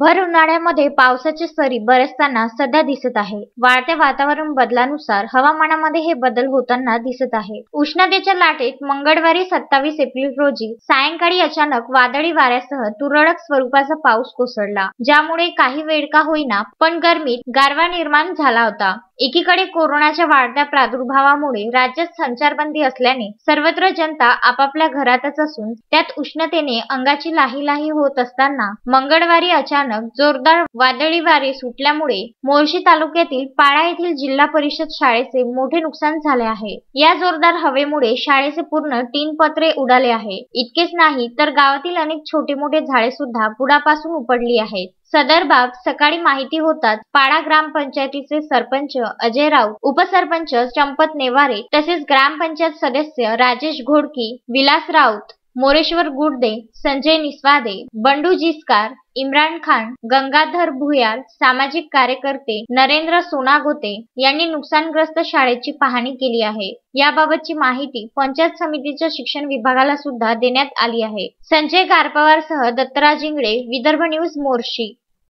भर उन्हाळ्यामध्ये पावसाच्या सरी बरसताना सध्या दिसत आहे. वाढत्या वातावरण बदलानुसार हवामानामध्ये हे बदल होताना दिसत आहे. उष्णतेच्या लाटेत मंगळवारी 27 एप्रिल रोजी सायंकाळी अचानक वादळी वाऱ्यासह तुरळक स्वरूपाचा पाऊस कोसळला, ज्यामुळे काही वेळ का होईना पण गरमीत गारवा निर्माण झाला होता. एकीकडे कोरोनाच्या वाढत्या प्रादुर्भावामुळे राज्यात संचारबंदी असल्याने सर्वत्र जनता आपापल्या घरातच असून त्यात उष्णतेने अंगाची लाही होत असताना मंगळवारी अचानक जोरदार वादळी वारे सुटल्यामुळे मोर्शी तालुक्यातील पाळा येथील जिल्हा परिषद शाळेचे मोठे नुकसान झाले आहे. या जोरदार हवेमुळे शाळेचे पूर्ण टीन पत्रे उडाले आहे. इतकेच नाही तर गावातील अनेक छोटे मोठे झाडे सुद्धा बुडापासून उपडली आहेत. सदर बाब सकाळी माहिती होताच पाळा ग्रामपंचायतीचे सरपंच अजय राऊत, उपसरपंच चंपत नेवारे तसेच ग्रामपंचायत सदस्य राजेश घोडकी, विलास राऊत, मोरेश्वर गुडदे, संजय निस्वादे, बंडू जिस्कार, इम्रान खान, गंगाधर भुयार, सामाजिक कार्यकर्ते नरेंद्र सोनागोते यांनी नुकसानग्रस्त शाळेची पाहणी केली आहे. याबाबतची माहिती पंचायत समितीच्या शिक्षण विभागाला सुद्धा देण्यात आली आहे. संजय गारपवारसह दत्तराज इंगळे, विदर्भ न्यूज, मोर्शी.